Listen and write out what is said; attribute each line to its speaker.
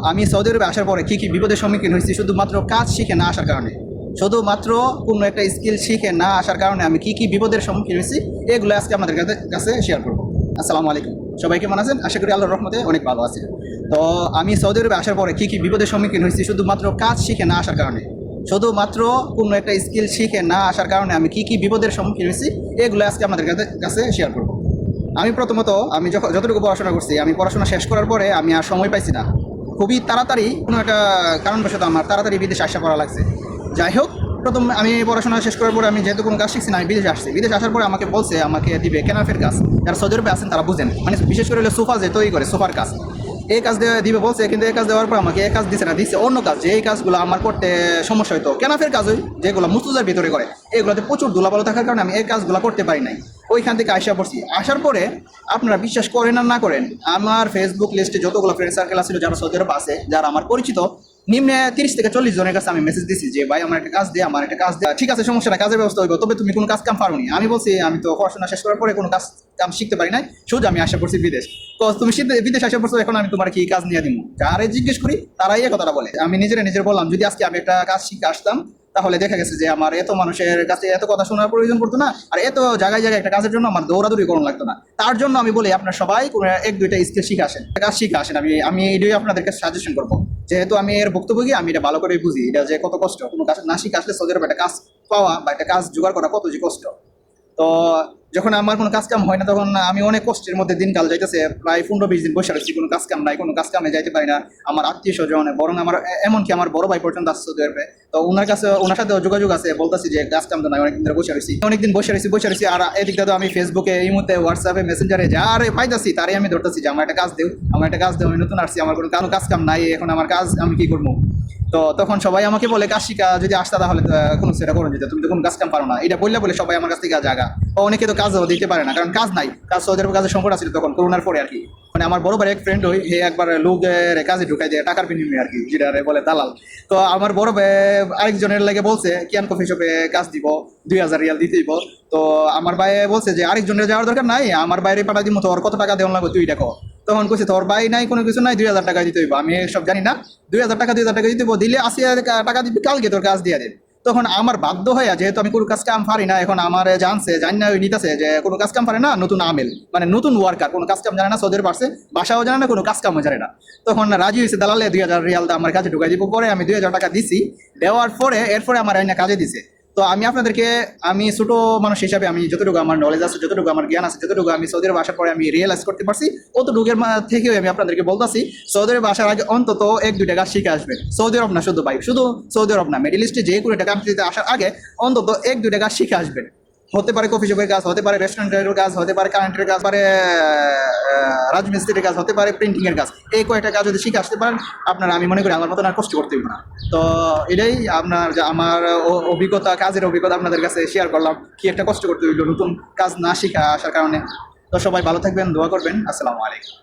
Speaker 1: আমি সৌদি আরবে আসার পরে কী বিপদের সম্মুখীন হয়েছি শুধুমাত্র কাজ শিখে না আসার কারণে, শুধুমাত্র কোনো একটা স্কিল শিখে না আসার কারণে আমি কী বিপদের সম্মুখীন হয়েছি এগুলো আজকে আমাদের কাছে শেয়ার করবো। আসসালামু আলাইকুম, সবাই কেমন আছেন? আশা করি আল্লাহর রহমতে অনেক ভালো আছে। তো আমি সৌদি আরবে আসার পরে কী বিপদের সম্মুখীন হয়েছি শুধুমাত্র কাজ শিখে না আসার কারণে, শুধুমাত্র কোনো একটা স্কিল শিখে না আসার কারণে আমি কী বিপদের সম্মুখীন হয়েছি এগুলো আজকে আমাদের কাছে শেয়ার করবো। আমি প্রথমত যতটুকু পড়াশোনা করছি, আমি পড়াশোনা শেষ করার পরে আমি আর সময় পাইছি না, খুবই তাড়াতাড়ি কোনো একটা কারণবশত আমার তাড়াতাড়ি বিদেশে আসা পড়া লাগছে। যাই হোক, প্রথম আমি পড়াশোনা শেষ করার পরে আমি যেহেতু কোনো কাজ শিখছি না, আমি বিদেশে আসছি। বিদেশে আসার পরে আমাকে বলছে আমাকে দিবে কেনাফের কাজ, যারা সৌদি আরবে আছেন তারা বুঝেন, মানে বিশেষ করে হলো সোফা যে তৈরি করে সোফার কাজ, এই কাজ দিবে বলছে। কিন্তু এই কাজ দেওয়ার পর আমাকে এই কাজ দিচ্ছে না, দিচ্ছে অন্য কাজ, যে এই কাজগুলো আমার করতে সমস্যা হতো। কেনাফের কাজ ওই যেগুলো মুস্তুজার ভিতরে করে, এগুলোতে প্রচুর ধুলাবালু থাকার কারণে আমি এই কাজগুলো করতে পারি নাই। ওইখান থেকে আসা পড়ছি। আসার পরে আপনারা বিশ্বাস করেন আর না করেন, আমার ফেসবুক লিস্টে যতগুলো ফ্রেন্ড সার্কেল আছে যারা সৌদি আরব আছে, যারা আমার পরিচিত, নিম্নে 30 থেকে 40 জনের কাছে আমি মেসেজ দিচ্ছি যে ভাই আমার একটা কাজ দিয়ে, আমার একটা কাজ দিয়ে। ঠিক আছে, সমস্যা না, কাজের ব্যবস্থা হইব, তবে তুমি কোনো কাজ কাম পারো নি। আমি বলছি আমি তো পড়াশোনা শেষ করার পরে কোনো কাজ কাম শিখতে পারি নাই, শুধু আমি আশা করছি বিদেশ। তো তুমি বিদেশ আসা পড়ছো, এখন আমি তোমার কি কাজ নিয়ে দিব? যারে জিজ্ঞেস করি তারাই এই কথাটা বলে। আমি নিজের বললাম, যদি আজকে আমি একটা কাজ শিখে আসতাম তাহলে দেখা গেছে যে আমার এত মানুষের কাছে এত কথা শোনার প্রয়োজন পড়তো না, আর এত জায়গায় একটা কাজের জন্য আমার দৌড়াদৌড়ি করানো লাগতো না। তার জন্য আমি বলি আপনার সবাই কোনো 1-2টা স্কিল শিখে আসেন, কাজ শিখে আসেন। আমি এটাই আপনাদেরকে সাজেশন করবো, যেহেতু আমি এর ভুক্তভোগী, আমি এটা ভালো করে বুঝি এটা যে কত কষ্ট। কোনো কাজ না শিখে আসলে সৌদি আরবে একটা কাজ পাওয়া বা একটা কাজ জোগাড় করা কত যে কষ্ট। তো যখন আমার কোনো কাজ কাম হয় না, তখন আমি অনেক কষ্টের মধ্যে দিনকাল যাইতেছে। প্রায় 15-20 দিন বসে রয়েছি, কোনো কাজ কাম নাই, কোনো কাজ কামে যাইতে পারি না। আমার আত্মীয় স্বজন, বরং আমার এমনকি আমার বড় ভাই পর্যন্ত আসছে সৌদি আরবে, তো ওনার সাথে যোগাযোগ আছে, বলতেছি যে কাজ কাম তো নাই, অনেকদিন ধরে অনেকদিন বসে রয়েছি। আর এদিকটা তো আমি ফেসবুকে, এই মুহূর্তে হোয়াটসঅ্যাপে, মেসেঞ্জারে যারে পাইতাছি তারই আমি ধরতেছি যে আমার একটা কাজ দেও, আমি নতুন আসছি, আমার কোনো কাজ কাম নাই, এখন আমার কাজ আমি কি করবো? তো তখন সবাই আমাকে বলে কাজ শিখা যদি আসতা তাহলে কোনো সেটা করে দিতে, তুমি তো কোনো কাজ কাম পারো না, এটা বলে সবাই আমার কাছ থেকে জায়গা। অনেকে তো কাজও দিতে পারে না, কারণ কাজ নাই। কাজ সৌদি আরবে কাজের সংকট আছিল তখন করোনার পরে আর কি। মানে আমার বড় ভাই এক ফ্রেন্ড হই, হে একবার লোকের কাজে ঢুকাই দেয় টাকার বিনিময়ে আর কি, যেটা বলে দালাল। তো আমার বড় ভাই আরেকজনের লাগে বলছে কিয়ান কফি শপে কাজ দিব, 2000 রিয়াল দিতে দিব। তো আমার ভাই বলছে যে আরেকজনের যাওয়ার দরকার নাই, আমার বাইরে পাঠা দিব, তোর কত টাকা দেওয়া লাগবে তুই দেখো। তখন কইছে তোর ভাই নাই, কোনো কিছু নাই, 2000 টাকা দিতে হইব। আমি সব জানি না, 2000 টাকা দিতে হইব, দিলে 80,000 টাকা দিবি, কালকে তোর কাজ দিয়ে দেন। তখন আমার বাধ্য হয়ে, যেহেতু আমি কোনো কাজ কাম পারি না, এখন আমার জানি না ওই নিতেছে যে কোনো কাজ কাম পারে না, নতুন আমেল মানে নতুন ওয়ার্কার, কোনো কাজ কাম জানে না, সৌদের পারছে, বাসাও জানে না, কোনো কাজ কামও জানে না। তখন রাজি হয়েছে দালালে 2000 রিয়াল আমার কাছে ঢুকাই দিব। পরে আমি 2000 টাকা দিছি, দেওয়ার পরে এরপরে আমার আইনা কাজে দিছে। তো আমি আপনাদেরকে, আমি ছোটো মানুষ হিসাবে আমি যতটুকু আমার নলেজ আছে, যতটুকু আমার জ্ঞান আছে, যতটুকু আমি সৌদি আরবে আসার পরে আমি রিয়েলাইজ করতে পারছি, অতটুকুর থেকেও আমি আপনাদেরকে বলতেছি, সৌদি আরবে আসার আগে অন্তত 1-2টা কাজ শিখে আসবেন। সৌদি আরব না শুধু ভাই, শুধু সৌদি আরব না, মিডল ইস্টে যে কোনো একটা কান্ট্রিতে আসার আগে অন্তত 1-2টা কাজ শিখে আসবেন। হতে পারে কফি শপের কাজ, হতে পারে রেস্টুরেন্টের কাজ, হতে পারে কারেন্টের কাজ, পারে রাজমিস্ত্রির কাজ, হতে পারে প্রিন্টিংয়ের কাজ। এই কয়েকটা কাজ যদি শিখে আসতে পারেন আপনারা, আমি মনে করি আমার মতন আর কষ্ট করতে হবে না। তো এটাই আমার অভিজ্ঞতা, কাজের অভিজ্ঞতা আপনাদের কাছে শেয়ার করলাম, কি একটা কষ্ট করতে হইলো নতুন কাজ না শিখা আসার কারণে। তো সবাই ভালো থাকবেন, দোয়া করবেন। আসসালামু আলাইকুম।